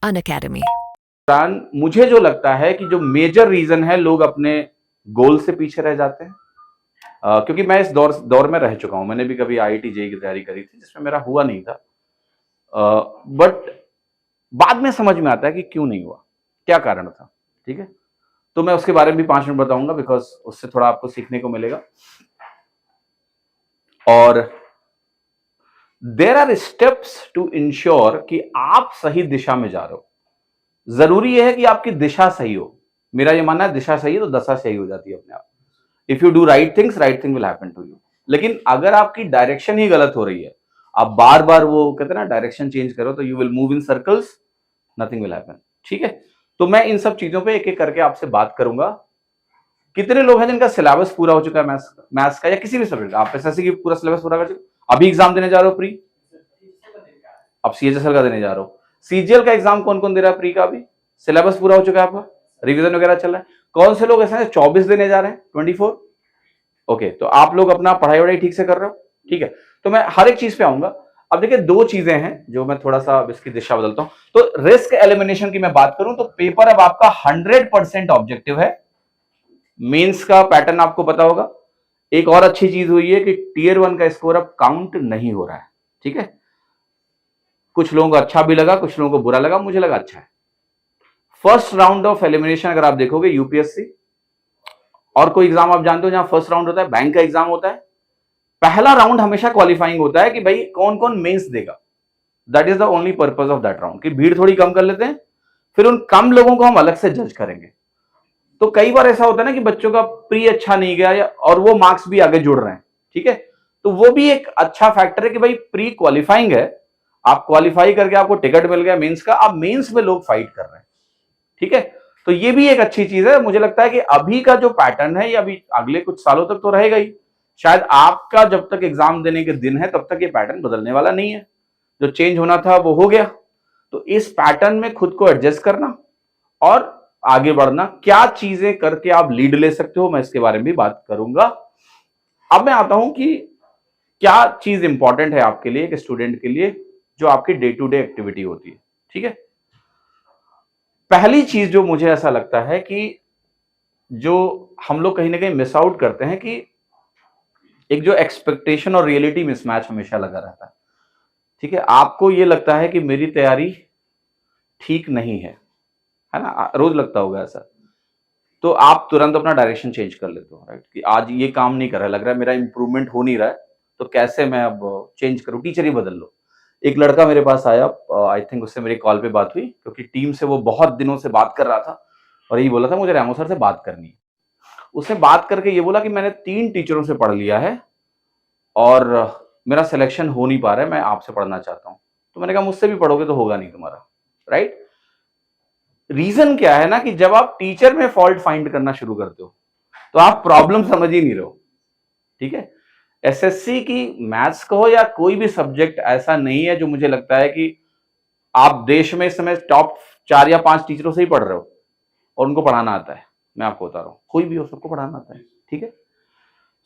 Unacademy. मुझे जो लगता है कि जो मेजर रीजन है लोग अपने गोल से पीछे रह जाते हैं। क्योंकि मैं इस दौर में रह चुका हूं, मैंने भी कभी आईआईटी जेईई की तैयारी करी थी जिसमें मेरा हुआ नहीं था। बट बाद में समझ में आता है कि क्यों नहीं हुआ, क्या कारण था। ठीक है, तो मैं उसके बारे में भी 5 मिनट बताऊंगा, बिकॉज उससे थोड़ा आपको सीखने को मिलेगा। और there are steps to ensure कि आप सही दिशा में जा रहे हो। जरूरी यह है कि आपकी दिशा सही हो। मेरा ये मानना है दिशा सही है तो दशा सही हो जाती है अपने आप। If you do right things, right thing will happen to you. लेकिन अगर आपकी डायरेक्शन ही गलत हो रही है, आप बार बार वो कहते हैं ना डायरेक्शन चेंज करो, तो you will move in circles, nothing will happen. ठीक है, तो मैं इन सब चीजों पे एक एक करके आपसे बात करूंगा। कितने लोग हैं जिनका सिलेबस पूरा हो चुका है मैथ्स का या किसी भी सब्जेक्ट का? आप एसएससी की पूरा सिलेबस पूरा कर चुके, अभी एग्जाम देने जा रहे हो प्री, अब सीएचएसएल का देने जा रहे हो। सीजीएल का एग्जाम कौन कौन दे रहा है प्री का? अभी सिलेबस पूरा हो चुका है आपका, रिवीजन वगैरह चल रहा है। कौन से लोग ऐसे 24 देने जा रहे हैं, 24? ओके, तो आप लोग अपना पढ़ाई वढ़ाई ठीक से कर रहे हो। ठीक है, तो मैं हर एक चीज पे आऊंगा। अब देखिए, दो चीजें हैं जो मैं थोड़ा सा इसकी दिशा बदलता हूं। तो रिस्क एलिमिनेशन की मैं बात करूं तो पेपर अब आपका 100% ऑब्जेक्टिव है। मेंस का पैटर्न आपको पता होगा। एक और अच्छी चीज हुई है कि टीयर 1 का स्कोर अब काउंट नहीं हो रहा है। ठीक है, कुछ लोगों को अच्छा भी लगा, कुछ लोगों को बुरा लगा, मुझे लगा अच्छा है। फर्स्ट राउंड ऑफ एलिमिनेशन अगर आप देखोगे यूपीएससी और कोई एग्जाम आप जानते हो जहां फर्स्ट राउंड होता है, बैंक का एग्जाम होता है, पहला राउंड हमेशा क्वालिफाइंग होता है कि भाई कौन कौन मेंस देगा। That is the only purpose of that round, कि भीड़ थोड़ी कम कर लेते हैं, फिर उन कम लोगों को हम अलग से जज करेंगे। तो कई बार ऐसा होता है ना कि बच्चों का प्री अच्छा नहीं गया और वो मार्क्स भी आगे जुड़ रहे हैं। ठीक है, तो वो भी एक अच्छा फैक्टर है कि भाई प्री क्वालिफाइंग है, आप क्वालिफाई करके आपको टिकट मिल गया मेंस का, अब मेंस में लोग फाइट कर रहे हैं। ठीक है, तो ये भी एक अच्छी चीज है। मुझे लगता है कि अभी का जो पैटर्न है ये अभी अगले कुछ सालों तक तो रहेगा ही। शायद आपका जब तक एग्जाम देने के दिन है तब तक ये पैटर्न बदलने वाला नहीं है। जो चेंज होना था वो हो गया। तो इस पैटर्न में खुद को एडजस्ट करना और आगे बढ़ना, क्या चीजें करके आप लीड ले सकते हो, मैं इसके बारे में भी बात करूंगा। अब मैं आता हूं कि क्या चीज इंपॉर्टेंट है आपके लिए, एक स्टूडेंट के लिए, जो आपकी डे टू डे एक्टिविटी होती है। ठीक है, पहली चीज जो मुझे ऐसा लगता है कि जो हम लोग कहीं ना कहीं मिस आउट करते हैं कि एक जो एक्सपेक्टेशन और रियलिटी मिसमैच हमेशा लगा रहता है। ठीक है, आपको ये लगता है कि मेरी तैयारी ठीक नहीं है ना, रोज लगता होगा ऐसा। तो आप तुरंत अपना डायरेक्शन चेंज कर लेते हो, राइट, कि आज ये काम नहीं कर रहा है, लग रहा है मेरा इंप्रूवमेंट हो नहीं रहा है, तो कैसे मैं अब चेंज करूं, टीचर ही बदल लो। एक लड़का मेरे पास आया, आई थिंक उससे मेरी कॉल पे बात हुई, क्योंकि टीम से वो बहुत दिनों से बात कर रहा था और यही बोला था मुझे रैमो सर से बात करनी है। उसने बात करके ये बोला कि मैंने 3 टीचरों से पढ़ लिया है और मेरा सिलेक्शन हो नहीं पा रहा है, मैं आपसे पढ़ना चाहता हूँ। तो मैंने कहा मुझसे भी पढ़ोगे तो होगा नहीं तुम्हारा, राइट। रीजन क्या है ना कि जब आप टीचर में फॉल्ट फाइंड करना शुरू करते हो तो आप प्रॉब्लम समझ ही नहीं रहे हो। ठीक है, एसएससी की मैथ्स कहो या कोई भी सब्जेक्ट ऐसा नहीं है जो मुझे लगता है कि आप देश में इस समय टॉप 4 या 5 टीचरों से ही पढ़ रहे हो और उनको पढ़ाना आता है। मैं आपको बता रहा हूं, कोई भी हो, सबको पढ़ाना आता है। ठीक है,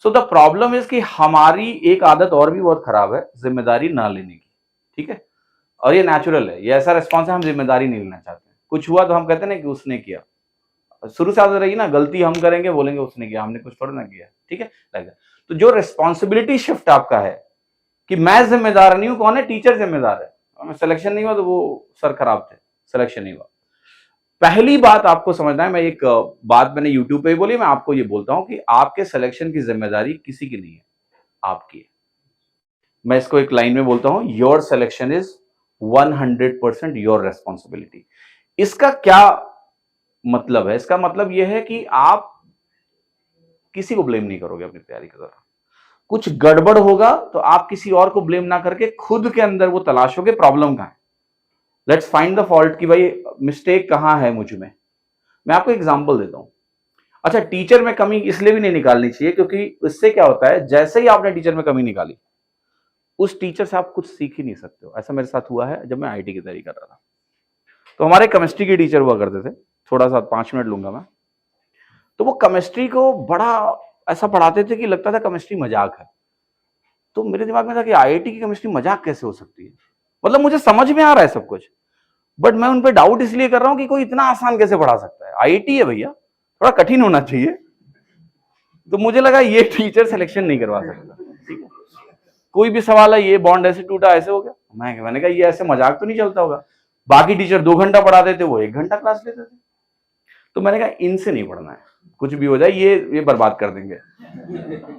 सो द प्रॉब्लम इज कि हमारी एक आदत और भी बहुत खराब है, जिम्मेदारी ना लेने की। ठीक है, और ये नेचुरल है, ये ऐसा रिस्पॉन्स है, हम जिम्मेदारी नहीं लेना चाहते। कुछ हुआ तो हम कहते हैं ना कि उसने किया। शुरू से आदत रही ना, गलती हम करेंगे बोलेंगे उसने किया, हमने कुछ थोड़ा ना किया। ठीक है, तो जो रिस्पॉन्सिबिलिटी शिफ्ट आपका है कि मैं जिम्मेदार नहीं हूं, कौन है? टीचर जिम्मेदार है। सिलेक्शन नहीं हुआ तो वो सर खराब थे, सिलेक्शन नहीं हुआ। पहली बात आपको समझना है, मैं एक बात मैंने यूट्यूब पे ही बोली, मैं आपको ये बोलता हूं कि आपके सिलेक्शन की जिम्मेदारी किसी की नहीं है, आपकी है। मैं इसको एक लाइन में बोलता हूं, your selection is 100% your responsibility. इसका क्या मतलब है? इसका मतलब यह है कि आप किसी को ब्लेम नहीं करोगे अपनी तैयारी के दौरान। कुछ गड़बड़ होगा तो आप किसी और को ब्लेम ना करके खुद के अंदर वो तलाशोगे प्रॉब्लम कहां है। लेट्स फाइंड द फॉल्ट कि भाई मिस्टेक कहां है मुझ में। मैं आपको एग्जांपल देता हूं। अच्छा, टीचर में कमी इसलिए भी नहीं निकालनी चाहिए क्योंकि इससे क्या होता है, जैसे ही आपने टीचर में कमी निकाली, उस टीचर से आप कुछ सीख ही नहीं सकते हो। ऐसा मेरे साथ हुआ है जब मैं आईटी की तैयारी कर रहा था। तो हमारे केमिस्ट्री के टीचर हुआ करते थे, थोड़ा सा 5 मिनट लूंगा मैं। तो वो केमिस्ट्री को बड़ा ऐसा पढ़ाते थे कि लगता था केमिस्ट्री मजाक है। तो मेरे दिमाग में था कि आईआईटी की केमिस्ट्री मजाक कैसे हो सकती है, मतलब मुझे समझ में आ रहा है सब कुछ, बट मैं उन पे डाउट इसलिए कर रहा हूं कि कोई इतना आसान कैसे पढ़ा सकता है, आईआईटी है भैया, थोड़ा कठिन होना चाहिए। तो मुझे लगा ये टीचर सिलेक्शन नहीं करवा सकता, ठीक है। कोई भी सवाल है, ये बॉन्ड ऐसे टूटा, ऐसे हो गया, मैंने कहा ये ऐसे मजाक तो नहीं चलता होगा। बाकी टीचर 2 घंटा पढ़ाते थे, वो 1 घंटा क्लास लेते थे। तो मैंने कहा इनसे नहीं पढ़ना है, कुछ भी हो जाए ये बर्बाद कर देंगे।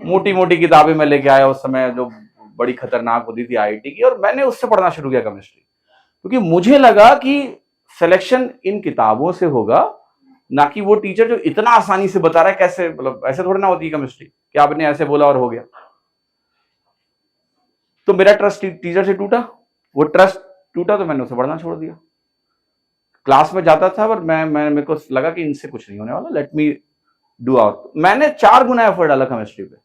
मोटी मोटी किताबें मैं लेके आया उस समय, जो बड़ी खतरनाक होती थी आईआईटी की, और मैंने उससे पढ़ना शुरू किया केमिस्ट्री, क्योंकि मुझे लगा कि सिलेक्शन इन किताबों से होगा, ना कि वो टीचर जो इतना आसानी से बता रहा है। कैसे, मतलब ऐसे थोड़ी ना होती है केमिस्ट्री कि आपने ऐसे बोला और हो गया। तो मेरा ट्रस्ट टीचर से टूटा, वो ट्रस्ट टूटा तो मैंने उसे पढ़ना छोड़ दिया। क्लास में जाता था, पर मेरे को लगा कि इनसे कुछ नहीं होने वाला, लेट मी डू आउट। मैंने 4 गुना एफर्ट डाला केमिस्ट्री पे।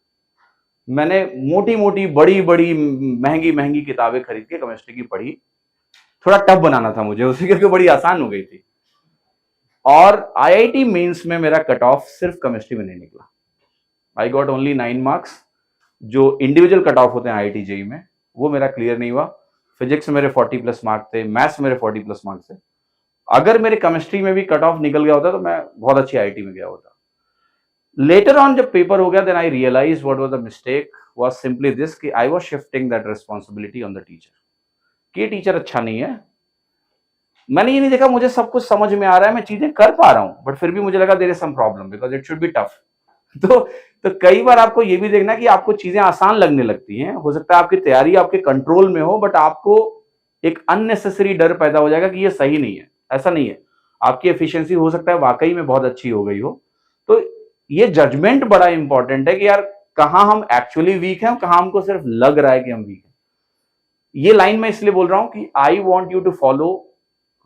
मैंने मोटी मोटी बड़ी बड़ी महंगी महंगी किताबें खरीद के केमिस्ट्री की पढ़ी। थोड़ा टफ बनाना था मुझे उसे, क्योंकि बड़ी आसान हो गई थी। और आईआईटी मेंस में मेरा कट ऑफ सिर्फ केमिस्ट्री में नहीं निकला। I got only 9 marks. जो इंडिविजुअल कट ऑफ होते हैं आईआईटी जेई में, वो मेरा क्लियर नहीं हुआ। फिजिक्स में मेरे 40+ मार्क्स थे, मैथ्स मेरे 40+ मार्क्स थे। अगर मेरे केमिस्ट्री में भी कट ऑफ निकल गया होता तो मैं बहुत अच्छी आईआईटी में गया होता। लेटर ऑन जब पेपर हो गया, then I realise what was the mistake was simply this, कि I was shifting that responsibility on the teacher, कि ये टीचर अच्छा नहीं है। मैंने ये नहीं देखा मुझे सब कुछ समझ में आ रहा है, मैं चीजें कर पा रहा हूं, बट फिर भी मुझे लगा there is some problem because it should be tough. तो तो कई बार आपको ये भी देखना कि आपको चीजें आसान लगने लगती हैं, हो सकता है आपकी तैयारी आपके कंट्रोल में हो, बट आपको एक अननेसेसरी डर पैदा हो जाएगा कि ये सही नहीं है। ऐसा नहीं है, आपकी एफिशिएंसी हो सकता है वाकई में बहुत अच्छी हो गई हो। तो ये जजमेंट बड़ा इंपॉर्टेंट है कि यार कहां हम एक्चुअली वीक हैं, कहां हमको सिर्फ लग रहा है कि हम वीक हैं। ये लाइन मैं इसलिए बोल रहा हूं कि I want you to follow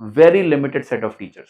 very limited set of teachers.